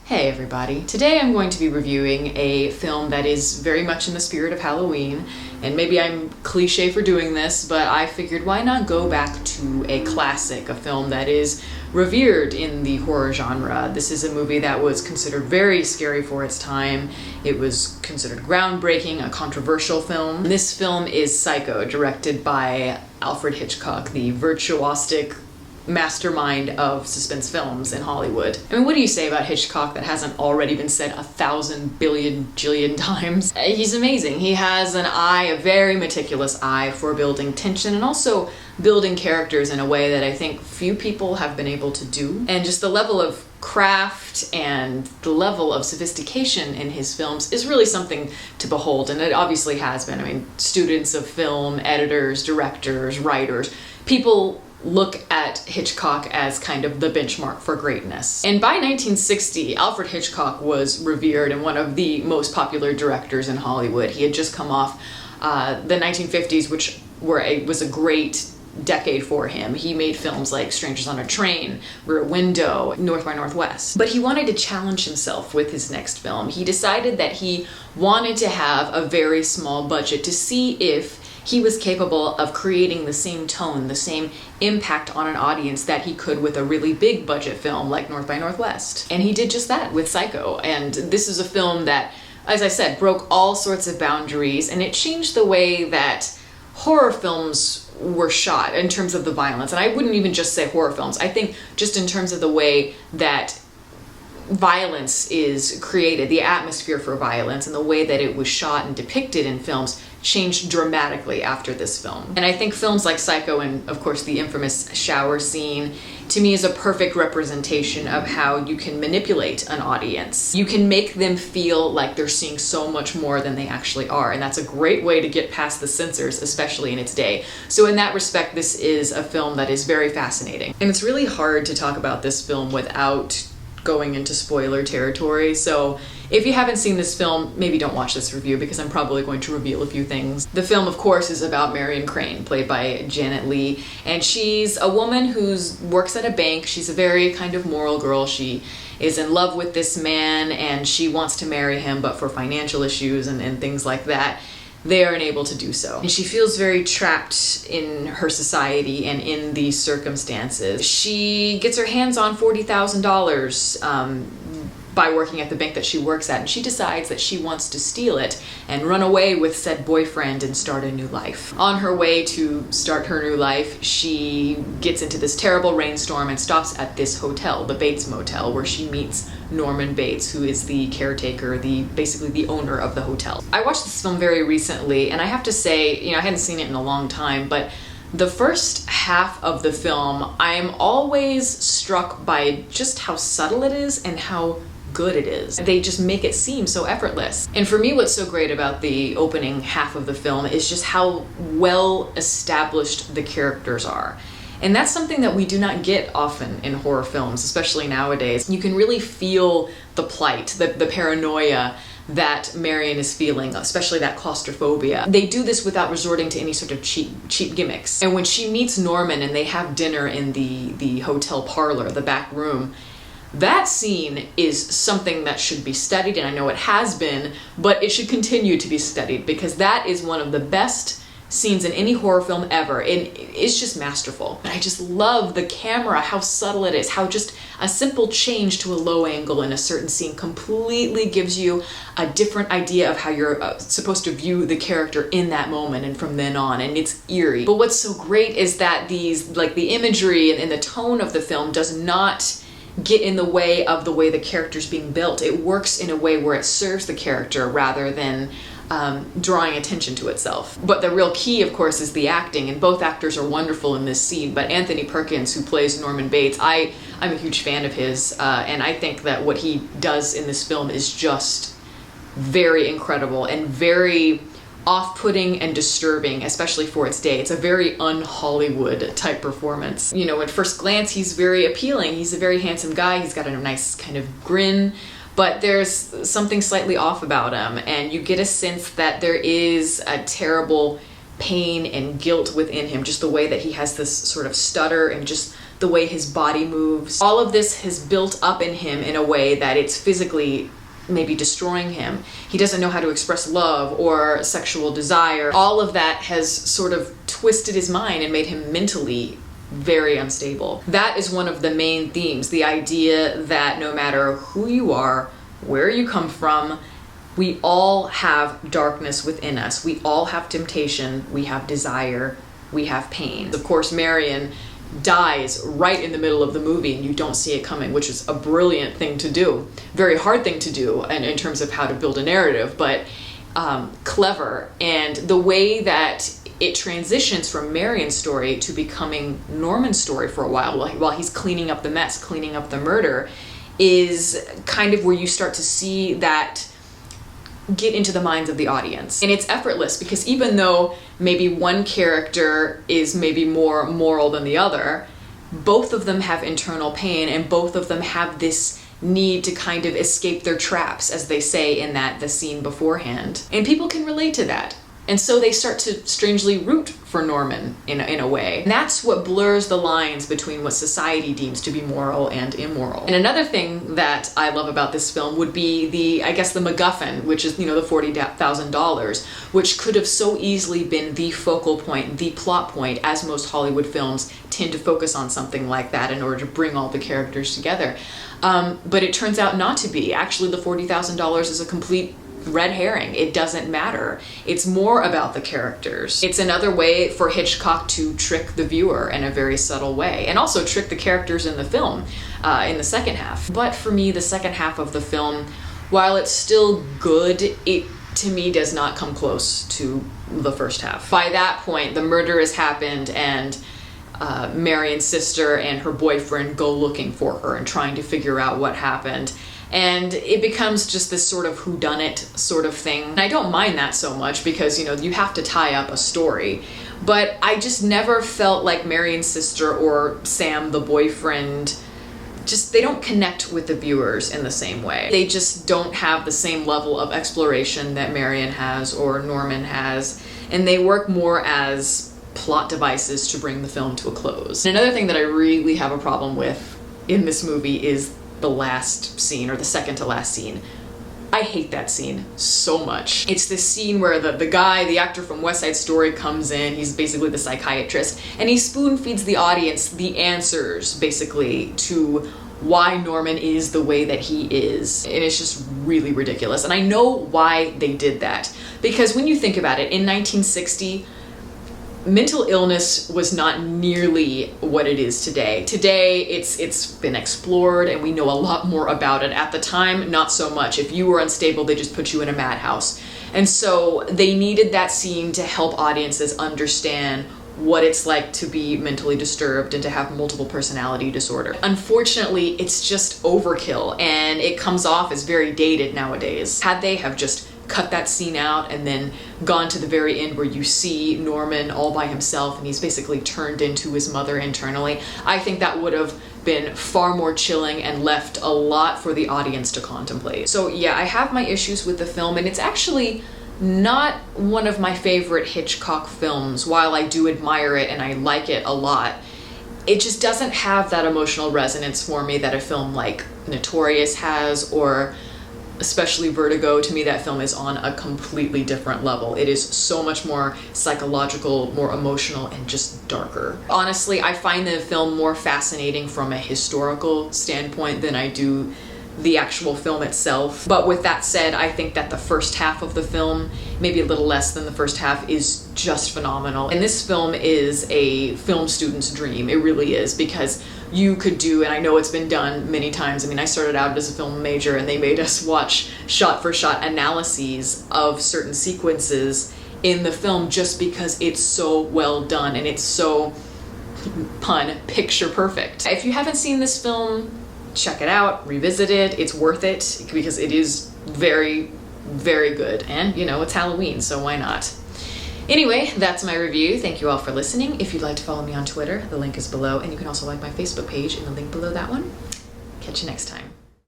Hey everybody! Today I'm going to be reviewing a film that is very much in the spirit of Halloween, and maybe I'm cliche for doing this, but I figured why not go back to a classic, a film that is revered in the horror genre. This is a movie that was considered very scary for its time. It was considered groundbreaking, a controversial film. This film is Psycho, directed by Alfred Hitchcock, the virtuosic mastermind of suspense films in Hollywood. I mean, what do you say about Hitchcock that hasn't already been said 1,000 billion jillion times? He's amazing. He has an eye, a very meticulous eye for building tension and also building characters in a way that I think few people have been able to do. And just the level of craft and the level of sophistication in his films is really something to behold, and it obviously has been. I mean, students of film, editors, directors, writers, people look at Hitchcock as kind of the benchmark for greatness. And by 1960, Alfred Hitchcock was revered and one of the most popular directors in Hollywood. He had just come off the 1950s, which was a great decade for him. He made films like Strangers on a Train, Rear Window, North by Northwest. But he wanted to challenge himself with his next film. He decided that he wanted to have a very small budget to see if he was capable of creating the same tone, the same impact on an audience that he could with a really big budget film like North by Northwest. And he did just that with Psycho. And this is a film that, as I said, broke all sorts of boundaries, and it changed the way that horror films were shot in terms of the violence. And I wouldn't even just say horror films. I think just in terms of the way that violence is created, the atmosphere for violence and the way that it was shot and depicted in films changed dramatically after this film. And I think films like Psycho and, of course, the infamous shower scene, to me is a perfect representation of how you can manipulate an audience. You can make them feel like they're seeing so much more than they actually are, and that's a great way to get past the censors, especially in its day. So in that respect, this is a film that is very fascinating. And it's really hard to talk about this film without going into spoiler territory, so if you haven't seen this film, maybe don't watch this review because I'm probably going to reveal a few things. The film, of course, is about Marion Crane, played by Janet Leigh, and she's a woman who works at a bank. She's a very kind of moral girl. She is in love with this man and she wants to marry him, but for financial issues and things like that, they aren't able to do so. And she feels very trapped in her society and in these circumstances. She gets her hands on $40,000 by working at the bank that she works at, and she decides that she wants to steal it and run away with said boyfriend and start a new life. On her way to start her new life, she gets into this terrible rainstorm and stops at this hotel, the Bates Motel, where she meets Norman Bates, who is the caretaker, basically the owner of the hotel. I watched this film very recently, and I have to say, I hadn't seen it in a long time, but the first half of the film, I'm always struck by just how subtle it is and how good it is. They just make it seem so effortless. And for me, what's so great about the opening half of the film is just how well established the characters are. And that's something that we do not get often in horror films, especially nowadays. You can really feel the plight, the paranoia that Marion is feeling, especially that claustrophobia. They do this without resorting to any sort of cheap gimmicks. And when she meets Norman and they have dinner in the hotel parlor, the back room, that scene is something that should be studied, and I know it has been, but it should continue to be studied because that is one of the best scenes in any horror film ever, and it's just masterful. But I just love the camera, how subtle it is, how just a simple change to a low angle in a certain scene completely gives you a different idea of how you're supposed to view the character in that moment and from then on, and it's eerie. But what's so great is that the imagery and the tone of the film does not get in the way of the way the character's being built. It works in a way where it serves the character rather than drawing attention to itself. But the real key, of course, is the acting, and both actors are wonderful in this scene. But Anthony Perkins, who plays Norman Bates, I'm a huge fan of his, and I think that what he does in this film is just very incredible and very off-putting and disturbing, especially for its day. It's a very un-Hollywood type performance. At first glance, he's very appealing. He's a very handsome guy. He's got a nice kind of grin, but there's something slightly off about him, and you get a sense that there is a terrible pain and guilt within him, just the way that he has this sort of stutter and just the way his body moves. All of this has built up in him in a way that it's physically maybe destroying him. He doesn't know how to express love or sexual desire. All of that has sort of twisted his mind and made him mentally very unstable. That is one of the main themes, the idea that no matter who you are, where you come from, we all have darkness within us. We all have temptation, we have desire, we have pain. Of course, Marion dies right in the middle of the movie and you don't see it coming, which is a brilliant thing to do. Very hard thing to do and in terms of how to build a narrative, but clever. And the way that it transitions from Marion's story to becoming Norman's story for a while he's cleaning up the mess, cleaning up the murder, is kind of where you start to see that get into the minds of the audience. And it's effortless because even though maybe one character is maybe more moral than the other, both of them have internal pain and both of them have this need to kind of escape their traps, as they say in the scene beforehand. And people can relate to that. And so they start to strangely root for Norman in a way. And that's what blurs the lines between what society deems to be moral and immoral. And another thing that I love about this film would be the MacGuffin, which is, the $40,000, which could have so easily been the focal point, the plot point, as most Hollywood films tend to focus on something like that in order to bring all the characters together. But it turns out not to be. Actually, the $40,000 is a complete red herring. It doesn't matter. It's more about the characters. It's another way for Hitchcock to trick the viewer in a very subtle way, and also trick the characters in the film in the second half. But for me, the second half of the film, while it's still good, it to me does not come close to the first half. By that point, the murder has happened and Marion's sister and her boyfriend go looking for her and trying to figure out what happened. And it becomes just this sort of whodunit sort of thing. And I don't mind that so much because, you have to tie up a story. But I just never felt like Marion's sister or Sam, the boyfriend, they don't connect with the viewers in the same way. They just don't have the same level of exploration that Marion has or Norman has. And they work more as plot devices to bring the film to a close. And another thing that I really have a problem with in this movie is the last scene, or the second to last scene. I hate that scene so much. It's this scene where the actor from West Side Story comes in, he's basically the psychiatrist, and he spoon feeds the audience the answers, basically, to why Norman is the way that he is. And it's just really ridiculous. And I know why they did that. Because when you think about it, in 1960, mental illness was not nearly what it is today. Today, it's been explored and we know a lot more about it. At the time, not so much. If you were unstable, they just put you in a madhouse. And so they needed that scene to help audiences understand what it's like to be mentally disturbed and to have multiple personality disorder. Unfortunately, it's just overkill and it comes off as very dated nowadays. Had they have just cut that scene out and then gone to the very end where you see Norman all by himself and he's basically turned into his mother internally, I think that would have been far more chilling and left a lot for the audience to contemplate. So yeah, I have my issues with the film, and it's actually not one of my favorite Hitchcock films. While I do admire it and I like it a lot, it just doesn't have that emotional resonance for me that a film like Notorious has, or especially Vertigo. To me, that film is on a completely different level. It is so much more psychological, more emotional, and just darker. Honestly, I find the film more fascinating from a historical standpoint than I do the actual film itself. But with that said, I think that the first half of the film, maybe a little less than the first half, is just phenomenal. And this film is a film student's dream. It really is, because you could do, and I know it's been done many times. I mean, I started out as a film major and they made us watch shot-for-shot analyses of certain sequences in the film just because it's so well done and it's so, pun, picture perfect. If you haven't seen this film, check it out, revisit it. It's worth it because it is very, very good. And, it's Halloween, so why not? Anyway, that's my review. Thank you all for listening. If you'd like to follow me on Twitter, the link is below, and you can also like my Facebook page in the link below that one. Catch you next time.